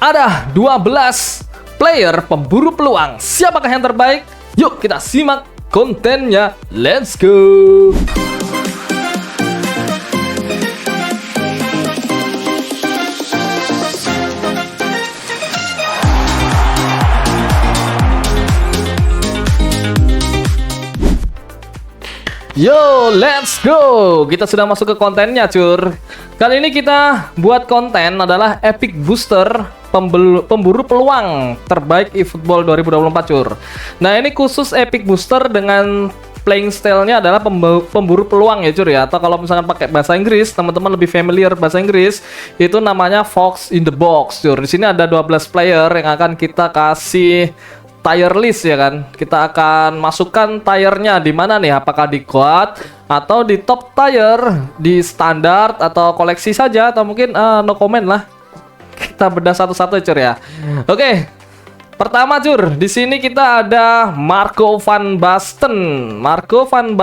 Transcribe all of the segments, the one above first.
ada 12 player pemburu peluang. Siapakah yang terbaik? Yuk kita simak kontennya. Let's go. Yo, let's go. Kita sudah masuk ke kontennya, cur. Kali ini kita buat konten adalah Epic Booster pemburu peluang terbaik eFootball 2024, cur. Nah, ini khusus Epic Booster dengan playing style-nya adalah pemburu peluang ya, cur ya. Atau kalau misalkan pakai bahasa Inggris, teman-teman lebih familiar bahasa Inggris, itu namanya Fox in the Box, cur. Di sini ada 12 player yang akan kita kasih tier list ya kan. Kita akan masukkan tiernya di mana nih? Apakah di quad atau di top tier, di standar atau koleksi saja atau mungkin no comment lah. Kita bedah satu-satu, cur ya. Oke. Pertama, cur, di sini kita ada Marco van Basten. Marco van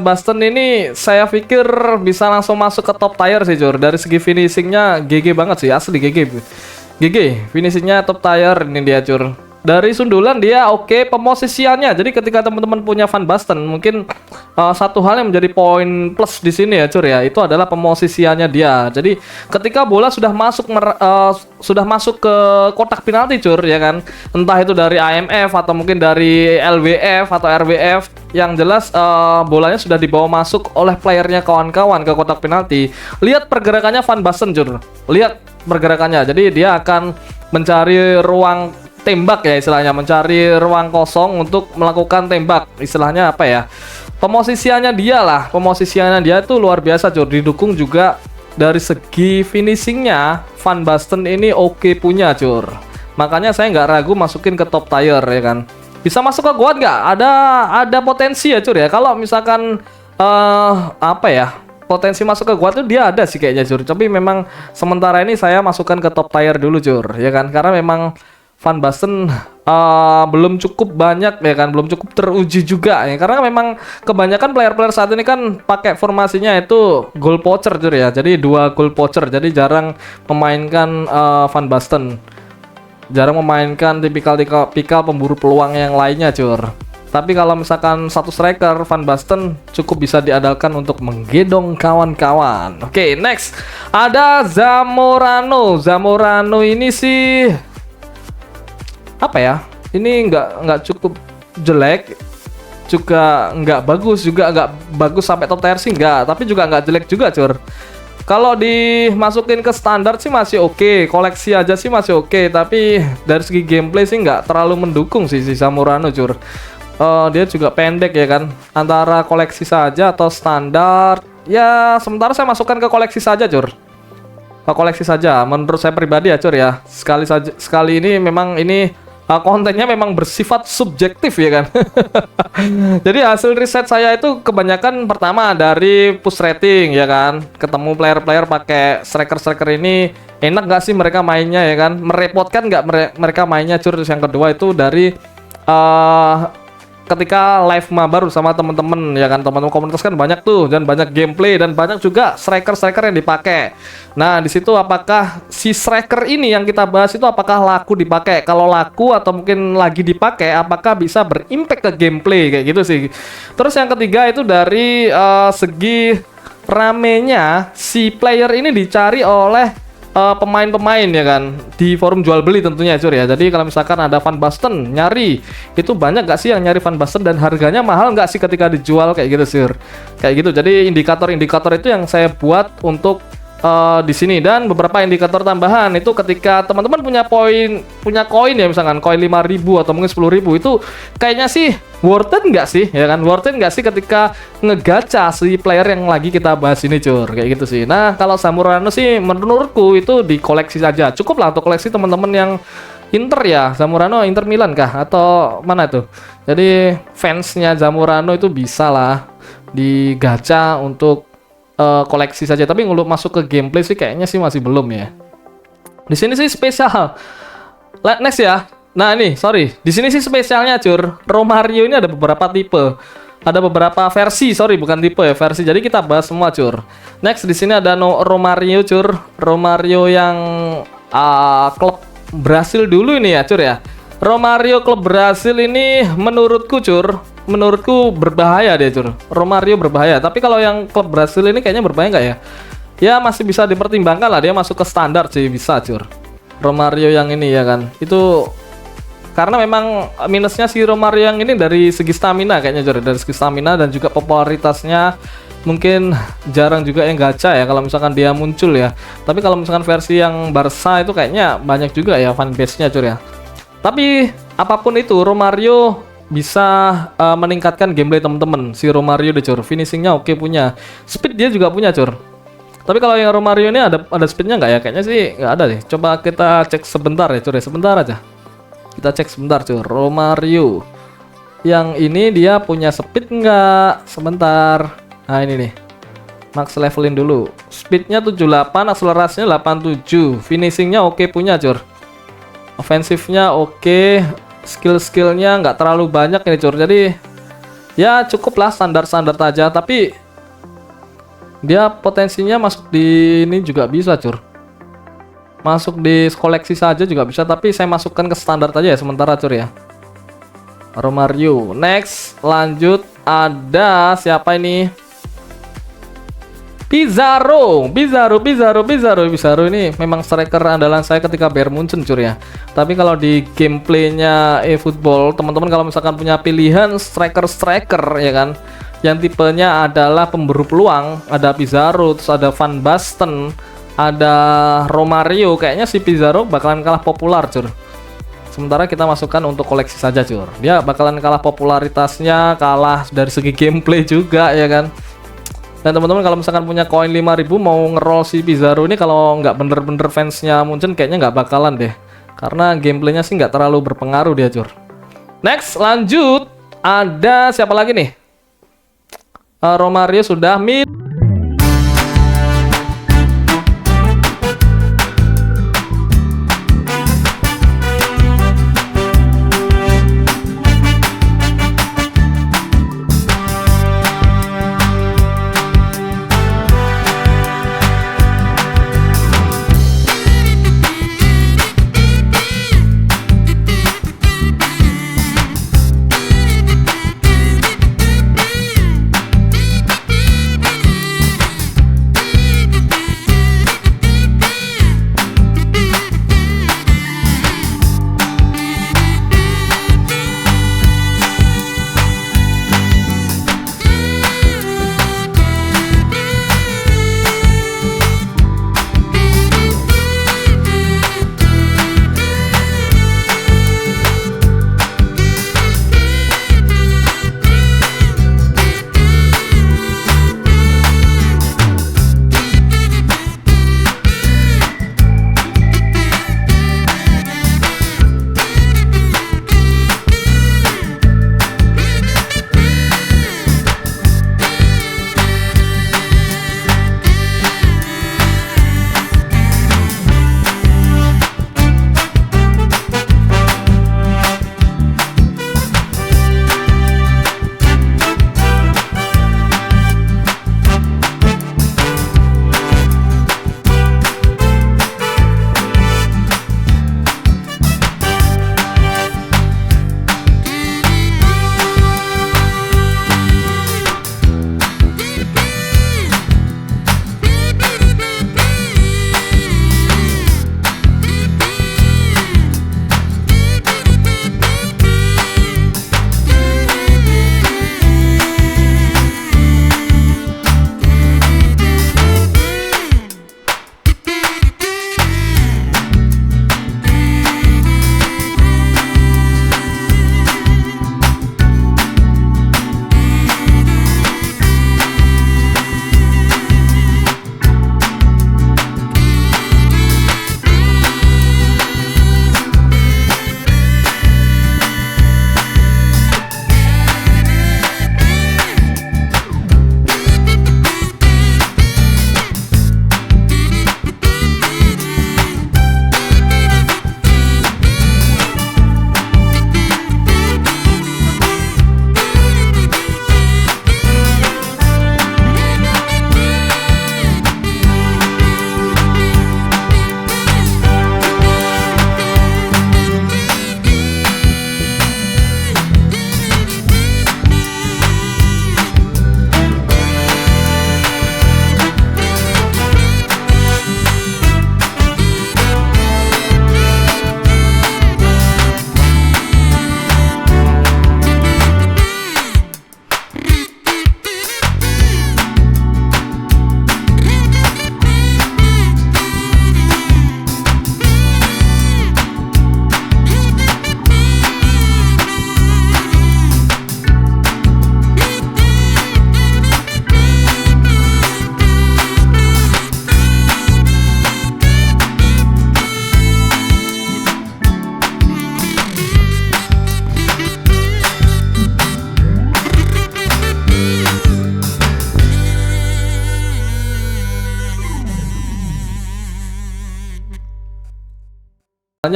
Basten ini saya pikir bisa langsung masuk ke top tier sih, cur. Dari segi finishingnya GG banget sih, asli GG. Finishingnya top tier ini dia, cur. Dari sundulan dia oke, pemosisiannya. Jadi ketika teman-teman punya Van Basten, mungkin satu hal yang menjadi poin plus di sini ya, cur ya, itu adalah pemosisiannya dia. Jadi ketika bola sudah masuk ke kotak penalti, cur ya kan. Entah itu dari AMF atau mungkin dari LWF atau RWF, yang jelas bolanya sudah dibawa masuk oleh playernya kawan-kawan ke kotak penalti. Lihat pergerakannya Van Basten, cur. Lihat pergerakannya. Jadi dia akan mencari ruang tembak ya, istilahnya mencari ruang kosong untuk melakukan tembak. Istilahnya apa ya? Pemosisiannya dia itu luar biasa, cur. Didukung juga dari segi finishingnya, Van Basten ini oke punya, cur. Makanya saya nggak ragu masukin ke top tier ya kan. Bisa masuk ke quad nggak? Ada potensi ya, cur ya. Kalau misalkan potensi masuk ke quad itu dia ada sih kayaknya, cur. Tapi memang sementara ini saya masukkan ke top tier dulu, cur, ya kan. Karena memang Van Basten belum cukup banyak ya kan, belum cukup teruji juga ya. Karena memang kebanyakan player-player saat ini kan pakai formasinya itu goal poacher, cur ya. Jadi 2 goal poacher. Jadi jarang memainkan Van Basten. Jarang memainkan tipikal pemburu peluang yang lainnya, cur. Tapi kalau misalkan satu striker, Van Basten cukup bisa diandalkan untuk menggedong kawan-kawan. Oke, next ada Zamorano. Zamorano ini sih apa ya? Ini nggak cukup jelek, juga nggak bagus, juga nggak bagus sampai top tier sih nggak. Tapi juga nggak jelek juga, cur. Kalau dimasukin ke standar sih masih oke, koleksi aja sih masih oke. Tapi dari segi gameplay sih nggak terlalu mendukung sih si Zamorano, cur. Dia juga pendek ya kan, antara koleksi saja atau standar. Ya sementara saya masukkan ke koleksi saja, cur. Koleksi saja menurut saya pribadi ya, cur ya. Sekali ini memang ini kontennya memang bersifat subjektif ya kan. Jadi hasil riset saya itu kebanyakan pertama dari push rating ya kan. Ketemu player-player pakai striker ini enak gak sih mereka mainnya ya kan, merepotkan gak mereka mainnya, cur. Yang kedua itu dari ketika live mabar sama teman-teman ya kan, teman-teman komunitas kan banyak tuh, dan banyak gameplay dan banyak juga striker yang dipakai. Nah di situ apakah si striker ini yang kita bahas itu apakah laku dipakai? Kalau laku atau mungkin lagi dipakai, apakah bisa berimpact ke gameplay kayak gitu sih. Terus yang ketiga itu dari segi ramenya si player ini dicari oleh pemain-pemain ya kan, di forum jual beli tentunya, cur ya. Jadi kalau misalkan ada Van Basten nyari, itu banyak gak sih yang nyari Van Basten dan harganya mahal gak sih ketika dijual kayak gitu, sir. Kayak gitu. Jadi indikator-indikator itu yang saya buat untuk di sini, dan beberapa indikator tambahan itu ketika teman-teman punya koin ya, misalkan koin 5.000 atau mungkin 10.000, itu kayaknya sih worth it nggak sih ya kan, worth it nggak sih ketika ngegacha si player yang lagi kita bahas ini, cur, kayak gitu sih. Nah kalau Zamorano sih menurutku itu dikoleksi saja, cukup lah untuk koleksi teman-teman yang Inter ya. Zamorano Inter Milan kah atau mana tuh? Jadi fansnya Zamorano itu bisa lah digacha untuk koleksi saja, tapi ngelup masuk ke gameplay sih kayaknya sih masih belum ya. Di sini sih spesial. Next ya. Nah ini, sorry. Di sini sih spesialnya, cur. Romario ini ada beberapa tipe. Ada beberapa versi, sorry bukan tipe ya, versi. Jadi kita bahas semua, cur. Next di sini ada Romario, cur. Romario yang klub Brasil dulu ini ya Cur ya. Romario klub Brasil ini menurutku berbahaya dia Cur. Romario berbahaya, tapi kalau yang klub Brasil ini kayaknya berbahaya nggak ya? Ya masih bisa dipertimbangkan lah, dia masuk ke standar sih, bisa Cur. Romario yang ini ya kan, itu karena memang minusnya si Romario yang ini dari segi stamina kayaknya Cur, dari segi stamina dan juga popularitasnya mungkin jarang juga yang gacha ya kalau misalkan dia muncul ya. Tapi kalau misalkan versi yang Barca itu kayaknya banyak juga ya fanbase-nya Cur ya. Tapi apapun itu Romario bisa meningkatkan gameplay temen-temen. Si Romario deh Cur, finishingnya oke punya, speed dia juga punya Cur. Tapi kalau yang Romario ini ada speednya nggak ya? Kayaknya sih nggak ada deh. Coba kita cek sebentar ya Cur ya, sebentar aja. Kita cek sebentar Cur. Romario yang ini dia punya speed nggak? Sebentar. Nah ini nih, max levelin dulu. Speednya 78, akselerasinya 87, finishingnya oke punya Cur. Ofensifnya oke, skill-skillnya nggak terlalu banyak ini Cur. Jadi ya cukuplah standar-standar aja. Tapi dia potensinya masuk di ini juga bisa Cur. Masuk di koleksi saja juga bisa. Tapi saya masukkan ke standar aja ya sementara Cur ya. Romario. Next lanjut ada siapa ini? Pizarro ini memang striker andalan saya ketika Bayern Munchen Cur ya. Tapi kalau di gameplaynya eFootball, teman-teman kalau misalkan punya pilihan striker ya kan, yang tipenya adalah pemburu peluang, ada Pizarro, terus ada Van Basten, ada Romario, kayaknya si Pizarro bakalan kalah populer Cur. Sementara kita masukkan untuk koleksi saja Cur. Dia bakalan kalah popularitasnya, kalah dari segi gameplay juga ya kan. Dan teman-teman kalau misalkan punya koin 5.000 mau ngeroll si Pizarro ini, kalau nggak bener-bener fansnya Munchen kayaknya nggak bakalan deh. Karena gameplaynya sih nggak terlalu berpengaruh dia Cur. Next lanjut ada siapa lagi nih? Romario sudah mid.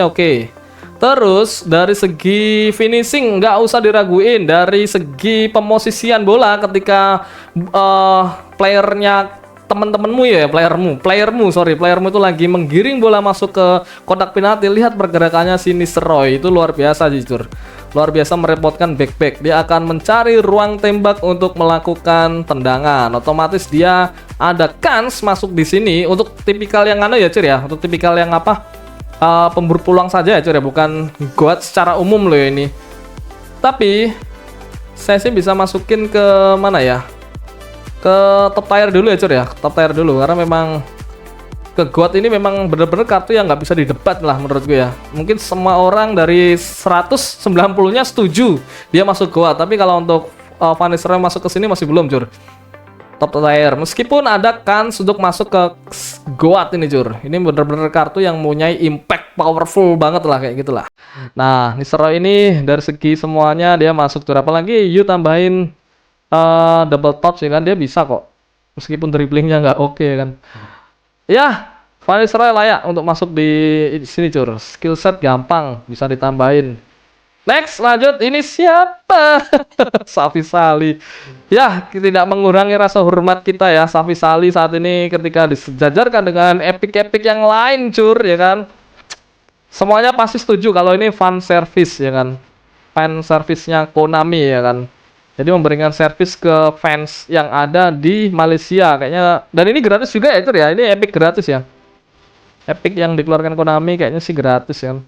Oke. Terus dari segi finishing nggak usah diraguin, dari segi pemosisian bola ketika playernya teman-temanmu ya, playermu itu lagi menggiring bola masuk ke kotak penalti, lihat pergerakannya si Nistelrooy itu luar biasa jujur. Luar biasa merepotkan back. Dia akan mencari ruang tembak untuk melakukan tendangan. Otomatis dia ada kans masuk di sini untuk tipikal yang ya, Cur ya. Untuk tipikal yang pemburu peluang saja ya, Cur ya, bukan goat secara umum loh ini. Tapi saya sih bisa masukin ke mana ya? Ke top tier dulu ya, Cur ya. Top tier dulu karena memang ke GOAT ini memang bener-bener kartu yang nggak bisa didebat lah menurut gue ya. Mungkin semua orang dari 190-nya setuju dia masuk GOAT, tapi kalau untuk Van Nistelrooy masuk ke sini masih belum, Cur. Top tier. Meskipun ada kans untuk masuk ke GOAT ini, Cur. Ini bener-bener kartu yang mempunyai impact powerful banget lah kayak gitulah. Nah, Nistelrooy ini dari segi semuanya dia masuk, Cur. Apalagi you tambahin double touch ya kan, dia bisa kok. Meskipun dribblingnya nggak oke kan. Ya, Van Nistelrooy layak untuk masuk di sini, Cur. Skill set gampang, bisa ditambahin. Next, lanjut. Ini siapa? Safi Salih. Ya, tidak mengurangi rasa hormat kita ya. Safi Salih saat ini ketika disejajarkan dengan epic-epic yang lain, Cur, ya kan. Semuanya pasti setuju kalau ini fan service ya kan. Fan service-nya Konami ya kan. Jadi memberikan servis ke fans yang ada di Malaysia kayaknya. Dan ini gratis juga ya, Cur ya. Ini Epic gratis ya. Epic yang dikeluarkan Konami kayaknya sih gratis ya.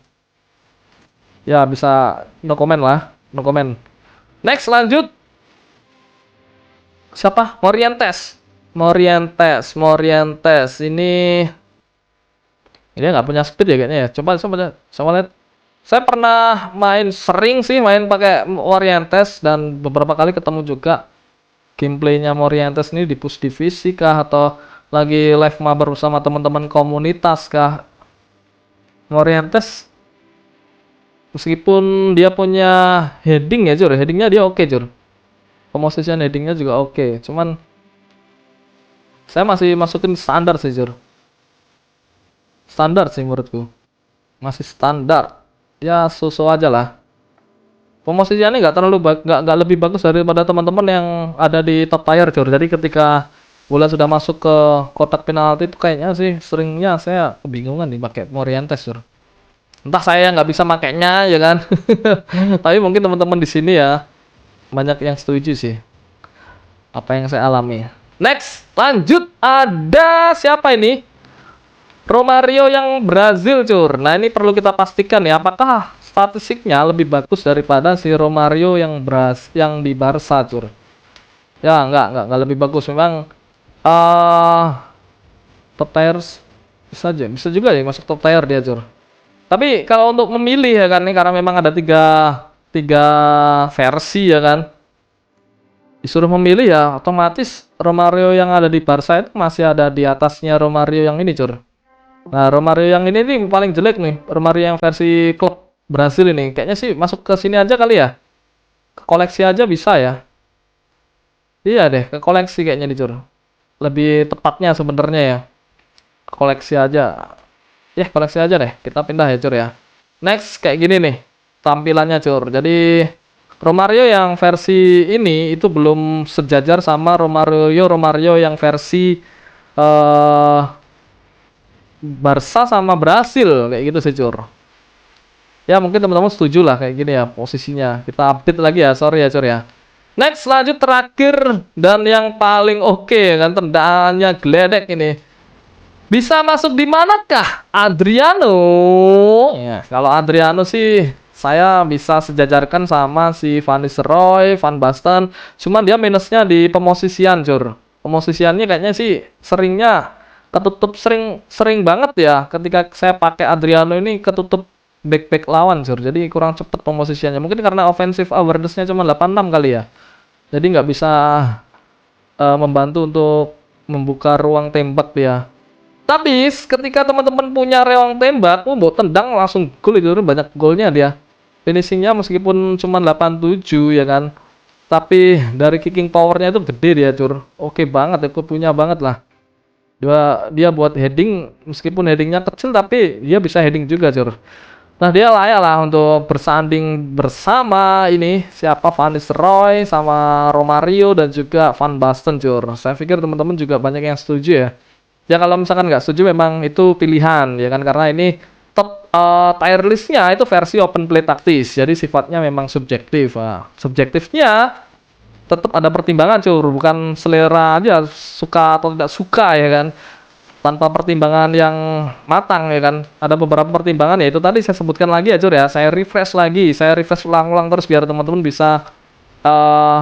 Ya bisa no comment lah, no comment. Next lanjut. Siapa? Morientes. Ini nggak punya speed ya kayaknya ya. Coba lihat. Saya pernah sering sih main pakai Morientes dan beberapa kali ketemu juga gameplaynya Morientes ini di push divisi kah atau lagi live mabar bersama teman-teman komunitas kah. Morientes meskipun dia punya heading ya, Cur, headingnya dia oke, Cur. Pemosisian headingnya juga oke. Cuman saya masih masukin standar sih, Cur. Standar sih menurutku. Masih standar. Ya so-so aja lah. Pemosisiannya nggak lebih bagus daripada teman-teman yang ada di top tier, Cur. Jadi ketika bola sudah masuk ke kotak penalti itu kayaknya sih seringnya saya kebingungan nih pakai Morientes, Cur. Entah saya nggak bisa makainya ya kan. Tapi mungkin teman-teman di sini ya banyak yang setuju sih apa yang saya alami. Next, lanjut, ada siapa ini? Romario yang Brazil, Cur. Nah, ini perlu kita pastikan ya, apakah statistiknya lebih bagus daripada si Romario yang di Barca, Cur. Ya, enggak lebih bagus. Memang top tier bisa juga ya masuk top tier dia, Cur. Tapi kalau untuk memilih ya kan, ini karena memang ada tiga versi ya kan. Disuruh memilih ya, otomatis Romario yang ada di Barca itu masih ada di atasnya Romario yang ini, Cur. Nah, Romario yang ini nih paling jelek nih. Romario yang versi klub Brasil ini. Kayaknya sih masuk ke sini aja kali ya. Ke koleksi aja bisa ya. Iya deh, ke koleksi kayaknya nih, Cur. Lebih tepatnya sebenarnya ya. Koleksi aja. Ya, koleksi aja deh. Kita pindah ya, Cur ya. Next, kayak gini nih tampilannya, Cur. Jadi Romario yang versi ini itu belum sejajar sama Romario yang versi Barca sama Brasil kayak gitu sih, Cur. Ya mungkin teman-teman setuju lah kayak gini ya posisinya. Kita update lagi ya, sorry ya, Cur ya. Next, lanjut terakhir dan yang paling oke kan, tendangannya geledek ini. Bisa masuk di manakah? Adriano. Ya, kalau Adriano sih saya bisa sejajarkan sama si Van Nistelrooy, Van Basten. Cuman dia minusnya di pemosisian, Cur. Pemosisiannya kayaknya sih seringnya ketutup sering banget ya. Ketika saya pakai Adriano ini ketutup back lawan, Cur. Jadi kurang cepet pemosisiannya. Mungkin karena offensive awareness-nya cuma 86 kali ya. Jadi nggak bisa membantu untuk membuka ruang tembak dia. Tapi ketika teman-teman punya ruang tembak, mau tendang langsung gol itu, banyak golnya dia. Finishingnya meskipun cuma 87 ya kan. Tapi dari kicking powernya itu gede dia, Cur. Oke banget, aku punya banget lah. Dia buat heading, meskipun headingnya kecil tapi dia bisa heading juga, Cur. Nah, dia layak lah untuk bersanding bersama ini siapa, Van Nistelrooy sama Romario dan juga Van Basten, Cur. Saya pikir teman-teman juga banyak yang setuju ya. Ya kalau misalkan nggak setuju memang itu pilihan ya kan, karena ini top tier listnya itu versi open play taktis. Jadi sifatnya memang subjektif. Nah, subjektifnya tetap ada pertimbangan, Cur, bukan selera aja suka atau tidak suka ya kan, tanpa pertimbangan yang matang ya kan. Ada beberapa pertimbangan ya itu tadi saya sebutkan lagi ya, Cur ya. Saya refresh ulang-ulang terus biar teman-teman bisa eh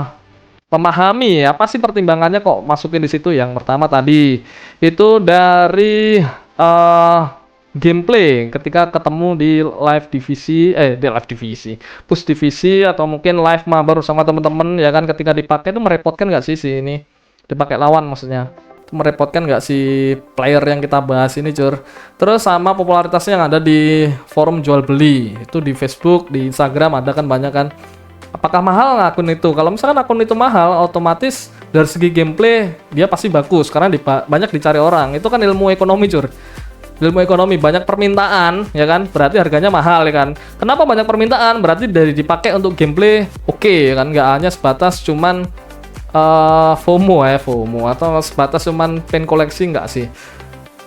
memahami apa sih pertimbangannya kok masukin di situ. Yang pertama tadi itu dari eh gameplay ketika ketemu di live divisi, push divisi atau mungkin live mabar sama teman-teman ya kan, ketika dipakai itu merepotkan nggak sih ini dipakai lawan, maksudnya itu merepotkan nggak si player yang kita bahas ini, Cur. Terus sama popularitasnya yang ada di forum jual beli itu di Facebook, di Instagram ada kan banyak kan. Apakah mahal nggak akun itu? Kalau misalkan akun itu mahal, otomatis dari segi gameplay dia pasti bagus karena banyak dicari orang. Itu kan ilmu ekonomi, Cur. Ilmu ekonomi, banyak permintaan ya kan, berarti harganya mahal ya kan. Kenapa banyak permintaan? Berarti dari dipakai untuk gameplay oke ya kan, nggak hanya sebatas cuman FOMO atau sebatas cuman pen koleksi, nggak sih.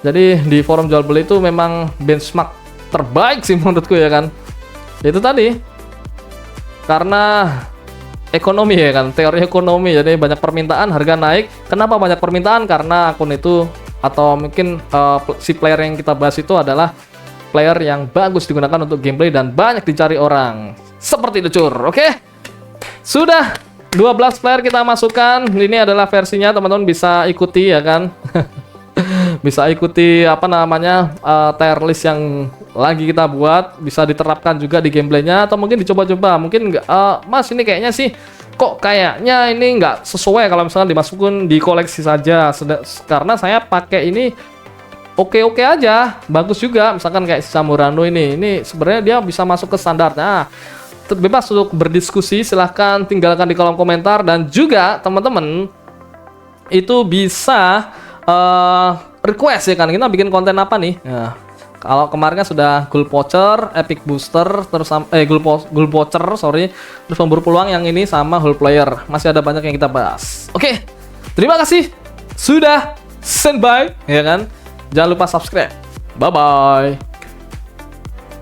Jadi di forum jual beli itu memang benchmark terbaik sih menurutku ya kan. Itu tadi karena ekonomi ya kan, teori ekonomi, jadi banyak permintaan harga naik. Kenapa banyak permintaan? Karena akun itu atau mungkin si player yang kita bahas itu adalah player yang bagus digunakan untuk gameplay dan banyak dicari orang. Seperti itu, Cur. Oke. Sudah 12 player kita masukkan. Ini adalah versinya, teman-teman bisa ikuti ya kan. Bisa ikuti apa namanya tier list yang lagi kita buat, bisa diterapkan juga di gameplaynya atau mungkin dicoba-coba. Mungkin nggak, Mas ini kayaknya sih kok kayaknya ini nggak sesuai kalau misalnya dimasukin di koleksi saja. Karena saya pakai ini oke-oke aja, bagus juga. Misalkan kayak Samurano ini sebenarnya dia bisa masuk ke standar. Nah, bebas untuk berdiskusi, silahkan tinggalkan di kolom komentar. Dan juga teman-teman itu bisa request ya kan, kita bikin konten apa nih. Nah, kalau kemarin kan sudah gold voucher, epic booster, terus gold voucher, terus pemburu peluang yang ini sama whole player. Masih ada banyak yang kita bahas. Oke, terima kasih sudah standby ya kan. Jangan lupa subscribe. Bye bye.